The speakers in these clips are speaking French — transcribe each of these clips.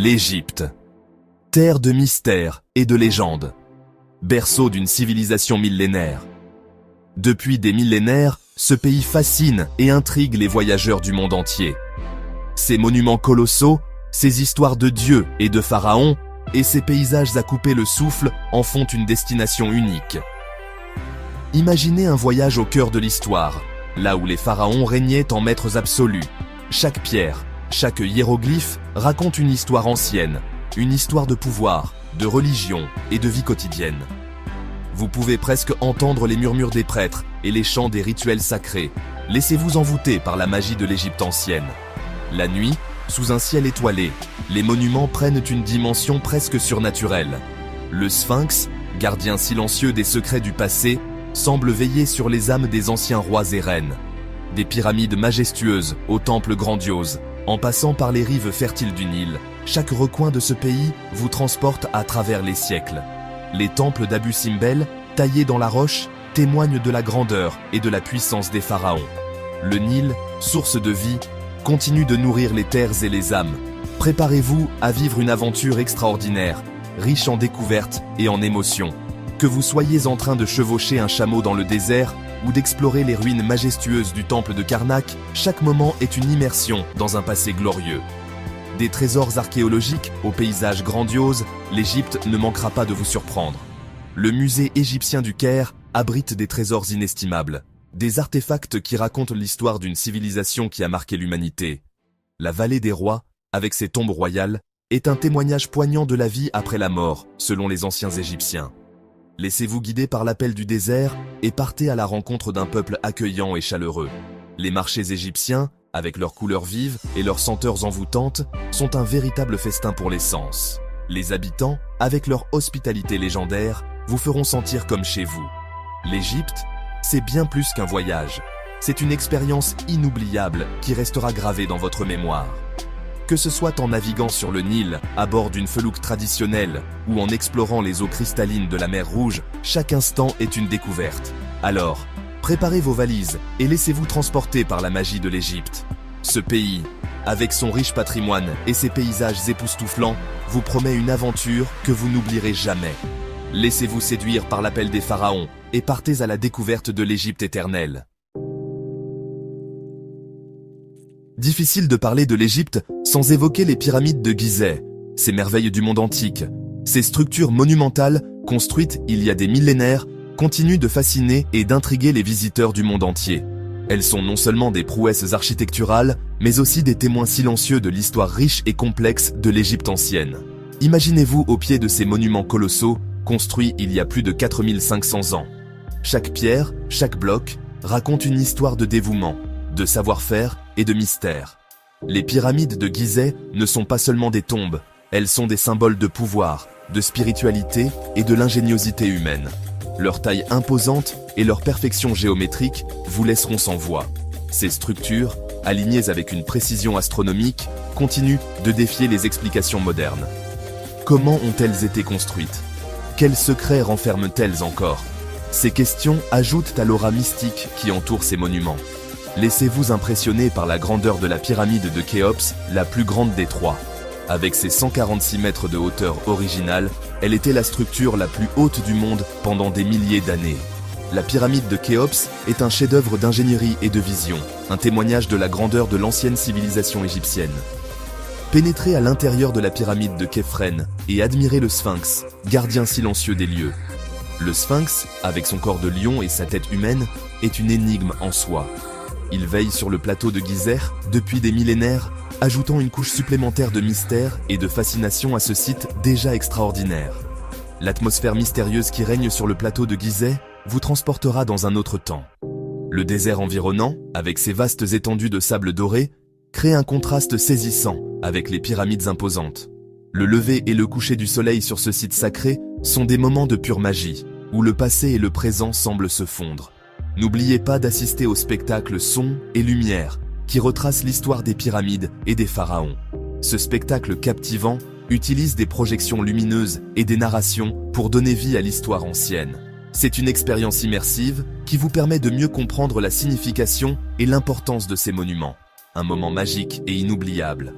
L'Égypte. Terre de mystères et de légendes. Berceau d'une civilisation millénaire. Depuis des millénaires, ce pays fascine et intrigue les voyageurs du monde entier. Ses monuments colossaux, ses histoires de dieux et de pharaons, et ses paysages à couper le souffle en font une destination unique. Imaginez un voyage au cœur de l'histoire, là où les pharaons régnaient en maîtres absolus. Chaque pierre, chaque hiéroglyphe raconte une histoire ancienne, une histoire de pouvoir, de religion et de vie quotidienne. Vous pouvez presque entendre les murmures des prêtres et les chants des rituels sacrés. Laissez-vous envoûter par la magie de l'Égypte ancienne. La nuit, sous un ciel étoilé, les monuments prennent une dimension presque surnaturelle. Le Sphinx, gardien silencieux des secrets du passé, semble veiller sur les âmes des anciens rois et reines. Des pyramides majestueuses aux temples grandioses, en passant par les rives fertiles du Nil, chaque recoin de ce pays vous transporte à travers les siècles. Les temples d'Abu Simbel, taillés dans la roche, témoignent de la grandeur et de la puissance des pharaons. Le Nil, source de vie, continue de nourrir les terres et les âmes. Préparez-vous à vivre une aventure extraordinaire, riche en découvertes et en émotions. Que vous soyez en train de chevaucher un chameau dans le désert ou d'explorer les ruines majestueuses du temple de Karnak, chaque moment est une immersion dans un passé glorieux. Des trésors archéologiques aux paysages grandioses, l'Égypte ne manquera pas de vous surprendre. Le musée égyptien du Caire abrite des trésors inestimables, des artefacts qui racontent l'histoire d'une civilisation qui a marqué l'humanité. La vallée des rois, avec ses tombes royales, est un témoignage poignant de la vie après la mort, selon les anciens Égyptiens. Laissez-vous guider par l'appel du désert et partez à la rencontre d'un peuple accueillant et chaleureux. Les marchés égyptiens, avec leurs couleurs vives et leurs senteurs envoûtantes, sont un véritable festin pour les sens. Les habitants, avec leur hospitalité légendaire, vous feront sentir comme chez vous. L'Égypte, c'est bien plus qu'un voyage. C'est une expérience inoubliable qui restera gravée dans votre mémoire. Que ce soit en naviguant sur le Nil, à bord d'une felouque traditionnelle, ou en explorant les eaux cristallines de la mer Rouge, chaque instant est une découverte. Alors, préparez vos valises et laissez-vous transporter par la magie de l'Égypte. Ce pays, avec son riche patrimoine et ses paysages époustouflants, vous promet une aventure que vous n'oublierez jamais. Laissez-vous séduire par l'appel des pharaons et partez à la découverte de l'Égypte éternelle. Difficile de parler de l'Égypte sans évoquer les pyramides de Gizeh, ces merveilles du monde antique. Ces structures monumentales, construites il y a des millénaires, continuent de fasciner et d'intriguer les visiteurs du monde entier. Elles sont non seulement des prouesses architecturales, mais aussi des témoins silencieux de l'histoire riche et complexe de l'Égypte ancienne. Imaginez-vous au pied de ces monuments colossaux, construits il y a plus de 4500 ans. Chaque pierre, chaque bloc, raconte une histoire de dévouement, de savoir-faire et de mystère. Les pyramides de Gizeh ne sont pas seulement des tombes, elles sont des symboles de pouvoir, de spiritualité et de l'ingéniosité humaine. Leur taille imposante et leur perfection géométrique vous laisseront sans voix. Ces structures, alignées avec une précision astronomique, continuent de défier les explications modernes. Comment ont-elles été construites? Quels secrets renferment-elles encore? Ces questions ajoutent à l'aura mystique qui entoure ces monuments. Laissez-vous impressionner par la grandeur de la pyramide de Khéops, la plus grande des trois. Avec ses 146 mètres de hauteur originale, elle était la structure la plus haute du monde pendant des milliers d'années. La pyramide de Khéops est un chef-d'œuvre d'ingénierie et de vision, un témoignage de la grandeur de l'ancienne civilisation égyptienne. Pénétrez à l'intérieur de la pyramide de Khéphren et admirez le Sphinx, gardien silencieux des lieux. Le Sphinx, avec son corps de lion et sa tête humaine, est une énigme en soi. Il veille sur le plateau de Gizeh depuis des millénaires, ajoutant une couche supplémentaire de mystère et de fascination à ce site déjà extraordinaire. L'atmosphère mystérieuse qui règne sur le plateau de Gizeh vous transportera dans un autre temps. Le désert environnant, avec ses vastes étendues de sable doré, crée un contraste saisissant avec les pyramides imposantes. Le lever et le coucher du soleil sur ce site sacré sont des moments de pure magie, où le passé et le présent semblent se fondre. N'oubliez pas d'assister au spectacle Son et Lumière, qui retrace l'histoire des pyramides et des pharaons. Ce spectacle captivant utilise des projections lumineuses et des narrations pour donner vie à l'histoire ancienne. C'est une expérience immersive qui vous permet de mieux comprendre la signification et l'importance de ces monuments. Un moment magique et inoubliable.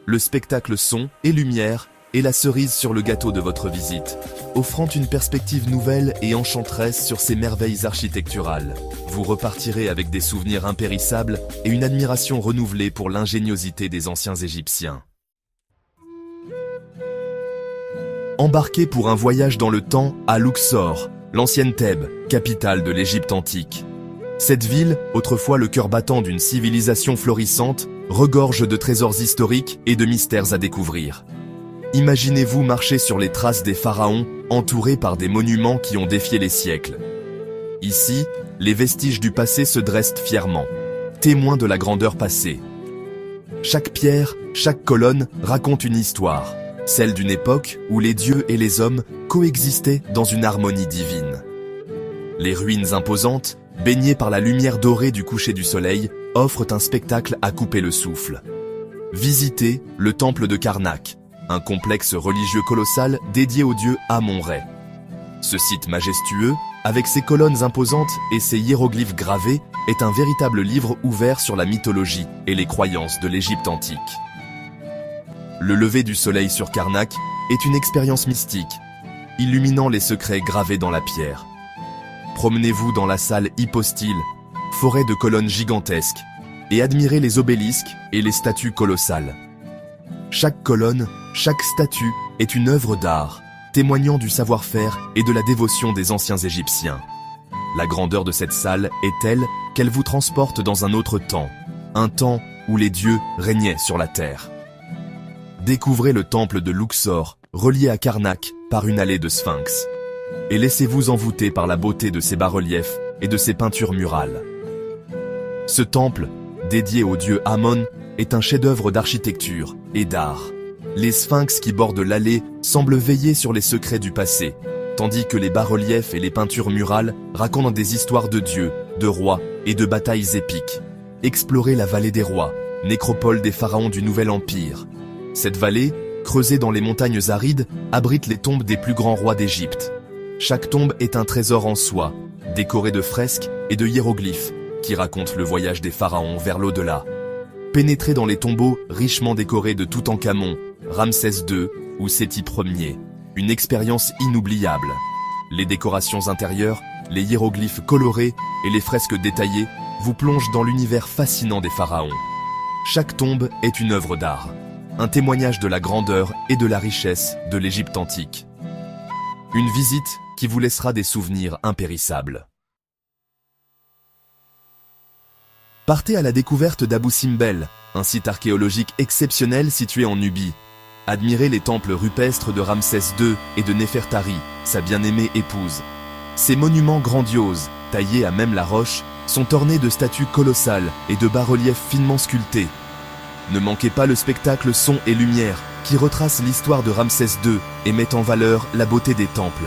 le spectacle son et lumière est la cerise sur le gâteau de votre visite, offrant une perspective nouvelle et enchanteresse sur ces merveilles architecturales. Vous repartirez avec des souvenirs impérissables et une admiration renouvelée pour l'ingéniosité des anciens Égyptiens. Embarquez pour un voyage dans le temps à Luxor, l'ancienne Thèbes, capitale de l'Égypte antique. Cette ville, autrefois le cœur battant d'une civilisation florissante, regorge de trésors historiques et de mystères à découvrir. Imaginez-vous marcher sur les traces des pharaons, entourés par des monuments qui ont défié les siècles. Ici, les vestiges du passé se dressent fièrement, témoins de la grandeur passée. Chaque pierre, chaque colonne raconte une histoire, celle d'une époque où les dieux et les hommes coexistaient dans une harmonie divine. Les ruines imposantes, baignées par la lumière dorée du coucher du soleil, offrent un spectacle à couper le souffle. Visitez le temple de Karnak, un complexe religieux colossal dédié au dieu Amon-Ré. Ce site majestueux, avec ses colonnes imposantes et ses hiéroglyphes gravés, est un véritable livre ouvert sur la mythologie et les croyances de l'Égypte antique. Le lever du soleil sur Karnak est une expérience mystique, illuminant les secrets gravés dans la pierre. Promenez-vous dans la salle hypostyle, forêt de colonnes gigantesques, et admirez les obélisques et les statues colossales. Chaque colonne, chaque statue est une œuvre d'art, témoignant du savoir-faire et de la dévotion des anciens Égyptiens. La grandeur de cette salle est telle qu'elle vous transporte dans un autre temps, un temps où les dieux régnaient sur la terre. Découvrez le temple de Luxor, relié à Karnak par une allée de sphinx. Et laissez-vous envoûter par la beauté de ses bas-reliefs et de ses peintures murales. Ce temple, dédié au dieu Amon, est un chef-d'œuvre d'architecture et d'art. Les sphinx qui bordent l'allée semblent veiller sur les secrets du passé, tandis que les bas-reliefs et les peintures murales racontent des histoires de dieux, de rois et de batailles épiques. Explorez la vallée des rois, nécropole des pharaons du Nouvel Empire. Cette vallée, creusée dans les montagnes arides, abrite les tombes des plus grands rois d'Égypte. Chaque tombe est un trésor en soi, décoré de fresques et de hiéroglyphes, qui racontent le voyage des pharaons vers l'au-delà. Pénétrez dans les tombeaux richement décorés de Toutankhamon, Ramsès II ou Séti Ier. Une expérience inoubliable. Les décorations intérieures, les hiéroglyphes colorés et les fresques détaillées vous plongent dans l'univers fascinant des pharaons. Chaque tombe est une œuvre d'art, un témoignage de la grandeur et de la richesse de l'Égypte antique. Une visite qui vous laissera des souvenirs impérissables. Partez à la découverte d'Abou Simbel, un site archéologique exceptionnel situé en Nubie. Admirez les temples rupestres de Ramsès II et de Néfertari, sa bien-aimée épouse. Ces monuments grandioses, taillés à même la roche, sont ornés de statues colossales et de bas-reliefs finement sculptés. Ne manquez pas le spectacle son et lumière, qui retrace l'histoire de Ramsès II et met en valeur la beauté des temples.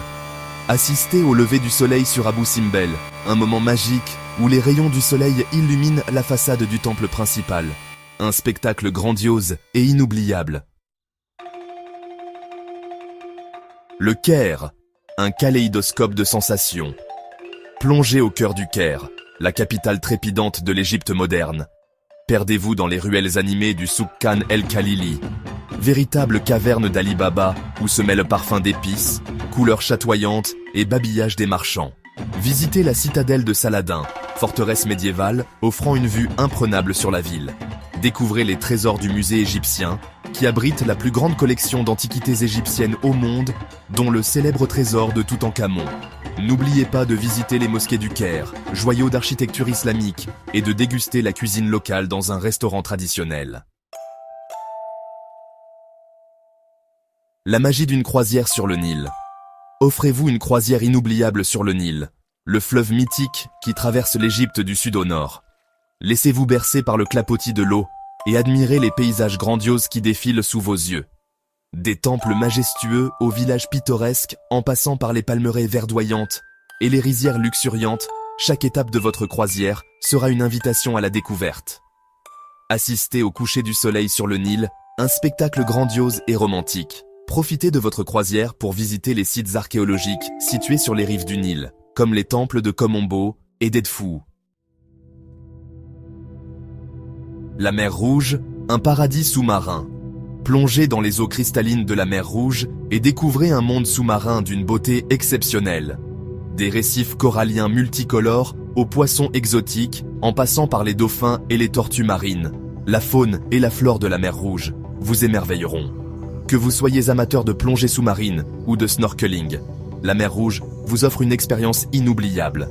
Assistez au lever du soleil sur Abou Simbel, un moment magique où les rayons du soleil illuminent la façade du temple principal. Un spectacle grandiose et inoubliable. Le Caire, un kaléidoscope de sensations. Plongez au cœur du Caire, la capitale trépidante de l'Égypte moderne. Perdez-vous dans les ruelles animées du Souk Khan el-Khalili, véritable caverne d'Ali Baba où se mêlent parfums d'épices, couleurs chatoyantes et babillage des marchands. Visitez la citadelle de Saladin, forteresse médiévale offrant une vue imprenable sur la ville. Découvrez les trésors du musée égyptien, qui abrite la plus grande collection d'antiquités égyptiennes au monde, dont le célèbre trésor de Toutankhamon. N'oubliez pas de visiter les mosquées du Caire, joyaux d'architecture islamique, et de déguster la cuisine locale dans un restaurant traditionnel. La magie d'une croisière sur le Nil. Offrez-vous une croisière inoubliable sur le Nil, le fleuve mythique qui traverse l'Égypte du sud au nord. Laissez-vous bercer par le clapotis de l'eau et admirez les paysages grandioses qui défilent sous vos yeux. Des temples majestueux aux villages pittoresques en passant par les palmeraies verdoyantes et les rizières luxuriantes, chaque étape de votre croisière sera une invitation à la découverte. Assistez au coucher du soleil sur le Nil, un spectacle grandiose et romantique. Profitez de votre croisière pour visiter les sites archéologiques situés sur les rives du Nil, comme les temples de Komombo et d'Edfou. La mer Rouge, un paradis sous-marin. Plongez dans les eaux cristallines de la mer Rouge et découvrez un monde sous-marin d'une beauté exceptionnelle. Des récifs coralliens multicolores aux poissons exotiques, en passant par les dauphins et les tortues marines, la faune et la flore de la mer Rouge vous émerveilleront. Que vous soyez amateur de plongée sous-marine ou de snorkeling, la mer Rouge vous offre une expérience inoubliable.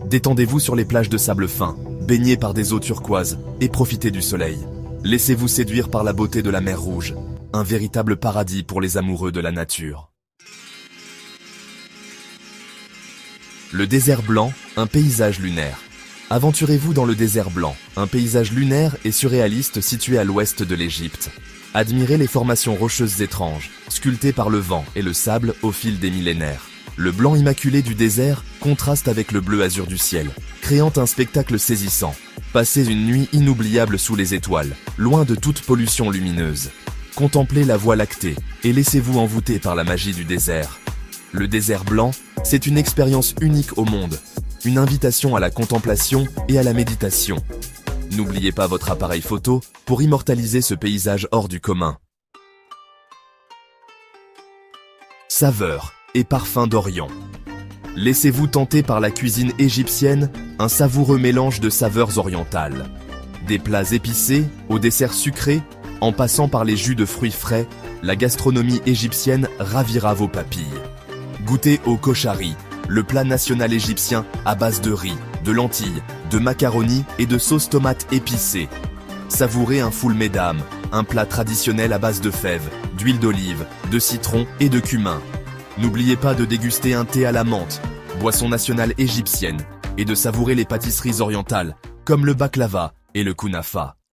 Détendez-vous sur les plages de sable fin, baignez par des eaux turquoises et profitez du soleil. Laissez-vous séduire par la beauté de la mer Rouge, un véritable paradis pour les amoureux de la nature. Le désert blanc, un paysage lunaire. Aventurez-vous dans le désert blanc, un paysage lunaire et surréaliste situé à l'ouest de l'Égypte. Admirez les formations rocheuses étranges, sculptées par le vent et le sable au fil des millénaires. Le blanc immaculé du désert contraste avec le bleu azur du ciel, créant un spectacle saisissant. Passez une nuit inoubliable sous les étoiles, loin de toute pollution lumineuse. Contemplez la Voie lactée et laissez-vous envoûter par la magie du désert. Le désert blanc, c'est une expérience unique au monde, une invitation à la contemplation et à la méditation. N'oubliez pas votre appareil photo pour immortaliser ce paysage hors du commun. Saveurs et parfums d'Orient. Laissez-vous tenter par la cuisine égyptienne, un savoureux mélange de saveurs orientales. Des plats épicés aux desserts sucrés, en passant par les jus de fruits frais, la gastronomie égyptienne ravira vos papilles. Goûtez au koshari, le plat national égyptien à base de riz, de lentilles, de macaronis et de sauce tomate épicée. Savourez un foul medam, un plat traditionnel à base de fèves, d'huile d'olive, de citron et de cumin. N'oubliez pas de déguster un thé à la menthe, boisson nationale égyptienne, et de savourer les pâtisseries orientales, comme le baklava et le kunafa.